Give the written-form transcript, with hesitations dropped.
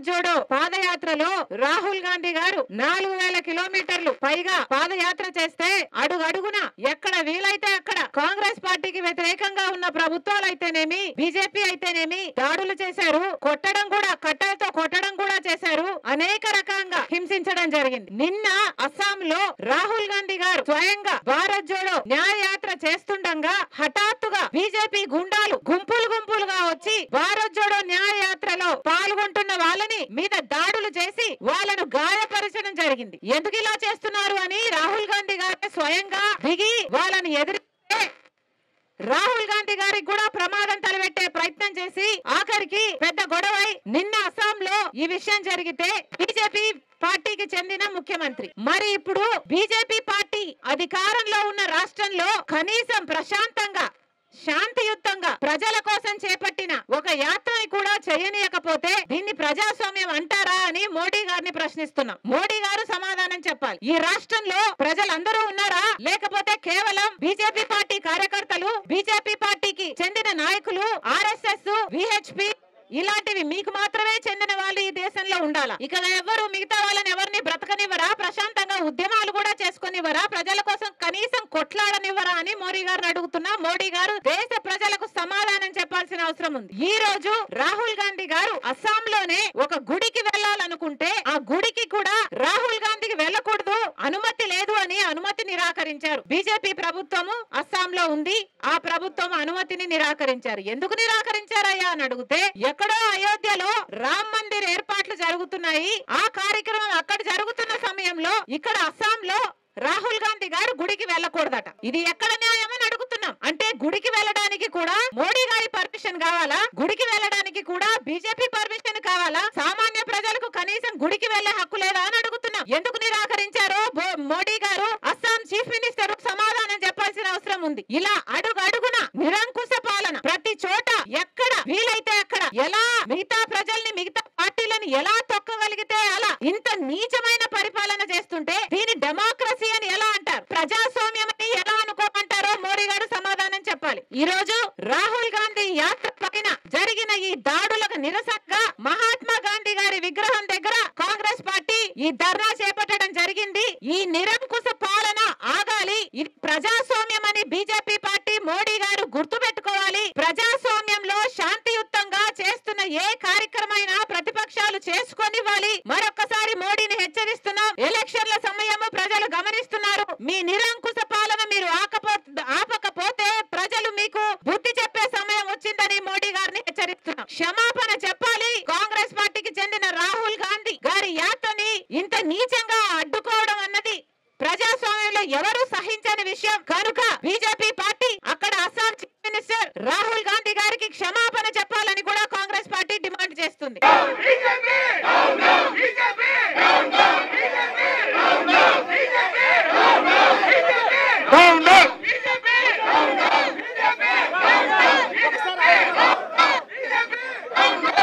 భారత్ జోడో పాదయాత్రలో రాహుల్ గాంధీ గారు 4000 కిలోమీటర్లు పైగా పాదయాత్ర చేస్తే అడుగడుగున ఎక్కడ వీలైతే అక్కడ కాంగ్రెస్ పార్టీకి వ్యతిరేకంగా ఉన్న ప్రభుత్వాలు అయితేనేమి బీజేపీ అయితేనేమి దాడులు చేశారు, కొట్టడం కూడా కట్టలతో కొట్టడం కూడా చేశారు, అనేక రకంగా హింసించడం జరిగింది. నిన్న అస్సాంలో రాహుల్ గాంధీ గారు స్వయంగా భారత్ జోడో న్యాయయాత్ర చేస్తుండగా హఠాత్తుగా బీజేపీ గుండాలు గుంపులుగా వచ్చి భారత్ జోడో న్యాయయాత్రలో పాల్గొంటున్న వాళ్ళని మీద దాడులు చేసి వాళ్ళను గాయపరచడం జరిగింది. ఎందుకు ఇలా చేస్తున్నారు అని రాహుల్ గాంధీ గారు స్వయంగా దిగి వాళ్ళని ఎదిరిస్తే రాహుల్ గాంధీ గారికి కూడా ప్రమాదం తలపెట్టే ప్రయత్నం చేసి ఆఖరికి పెద్ద గొడవై నిన్న అస్సాంలో ఈ విషయం జరిగితే బీజేపీ పార్టీకి చెందిన ముఖ్యమంత్రి మరి ఇప్పుడు బీజేపీ పార్టీ అధికారంలో ఉన్న రాష్ట్రంలో కనీసం ప్రశాంతంగా శాంతియుతంగా ప్రజల కోసం చేపట్టిన ఒక యాత్రని కూడా చేయనీయకపోతే దీన్ని ప్రజాస్వామ్యం అంటారా అని మోడీ గారిని ప్రశ్నిస్తున్నాం. మోడీ గారు సమాధానం చెప్పాలి. ఈ రాష్ట్రంలో ప్రజలందరూ ఉన్నారా, లేకపోతే కేవలం బీజేపీ పార్టీ కార్యకర్తలు, బీజేపీ పార్టీకి చెందిన నాయకులు, ఆర్ఎస్ఎస్, విహెచ్పి ఇలాంటివి మీకు మాత్రమే చెందిన వాళ్ళు ఈ దేశంలో ఉండాలా? ఇక ఎవరు మిగతా వాళ్ళని ఎవరిని బ్రతకనివ్వరా, ప్రశాంతంగా ఉద్యమాలు కూడా చేసుకునివ్వరా, ప్రజల కోసం కనీసం కొట్లాడనివ్వరా అని మోడీ గారిని అడుగుతున్నా. మోడీ గారు దేశ ప్రజలకు సమాధానం చెప్పాల్సిన అవసరం ఉంది. ఈ రోజు రాహుల్ గాంధీ గారు అస్సాంలోనే ఒక గుడికి వెళ్లాలనుకుంటే ఆ గుడికి కూడా రాహుల్ గాంధీకి వెళ్ళకూడదు, అనుమతి లేదు అని అనుమతి నిరాకరించారు. బీజేపీ ప్రభుత్వము అస్సాంలో ఉంది, ఆ ప్రభుత్వం అనుమతిని నిరాకరించారు. ఎందుకు నిరాకరించారయ్యా అని అడిగితే ఎక్కడో అయోధ్యలో రామ్ మందిర్ ఏర్పాట్లు జరుగుతున్నాయి, ఆ కార్యక్రమం అక్కడ జరుగుతున్న సమయంలో ఇక్కడ అస్సాంలో రాహుల్ గాంధీ గారు గుడికి వెళ్ళకూడదట. ఇది ఎక్కడ న్యాయం అని అడుగుతున్నాం. అంటే గుడికి వెళ్ళడానికి కూడా మోడీ గారి పర్మిషన్ కావాలా, గుడికి వెళ్ళడానికి కూడా బీజేపీ పర్మిషన్ కావాలా, సామాన్య ప్రజలకు కనీసం గుడికి వెళ్లే హక్కు లేదా అని అడుగుతున్నాం. ఎందుకు నిరాకరించారో మోడీ గారు అస్సాం చీఫ్ మినిస్టర్ సమాధానం చెప్పాల్సిన అవసరం ఉంది. ఇలా అడుగడుగున నిరంకుశ పాలన ప్రతి చోట ఎక్కడ వీలైతే అక్కడ ఎలా మిగతా ప్రజల్ని మిగతా పార్టీలను ఎలా తొక్కగలిగితే అలా ఇంత నీచమైన పరిపాలన చేస్తుంటే దీని డెమోక్రసీ అని ఎలా అంటారు, ప్రజాస్వామ్యం అని ఎలా అనుకోమంటారో మోడీ గారు సమాధానం చెప్పాలి. ఈ రోజు రాహుల్ గాంధీ యాత్ర పైన జరిగిన ఈ దాడులకు నిరసనగా మహాత్మా గాంధీ గారి విగ్రహం దగ్గర కాంగ్రెస్ పార్టీ ఈ ధర్నా చేపట్టడం జరిగింది. ఈ నిరంకుశ పాలన ఆగాలి, ఇది ప్రజాస్వామ్యం అని బీజేపీ పార్టీ మోడీ గారు గుర్తు పెట్టుకోవాలి. ప్రజాస్వామ్యంలో శాంతియుతంగా చేస్తున్న ఏ కార్యక్రమైనా ప్రతిపక్షాలు చేసుకొనివ్వాలి. మరొకసారి మోడీని హెచ్చరిస్తున్నాం. ఎలక్షన్ల సమయము ప్రజలు గమనిస్తున్నారు. మీ నిరంకుశ పాలన మీరు ఆపకపోతే ప్రజలు మీకు బుద్ధి చెప్పే సమయం వచ్చిందని మోడీ గారిని హెచ్చరిస్తున్నాం. క్షమాపణ చెప్పాలి. కాంగ్రెస్ పార్టీకి చెందిన రాహుల్ గాంధీ గారి యాత్రని ఇంత నీచంగా అడ్డుకోవడం అన్నది ప్రజాస్వామ్యంలో ఎవరు సహించని విషయం కనుక బీజేపీ పార్టీ అక్కడ అస్సాం చీఫ్ మినిస్టర్ రాహుల్ గాంధీ గారికి క్షమాపణ చెప్పాలని కూడా కాంగ్రెస్ పార్టీ డిమాండ్ చేస్తుంది.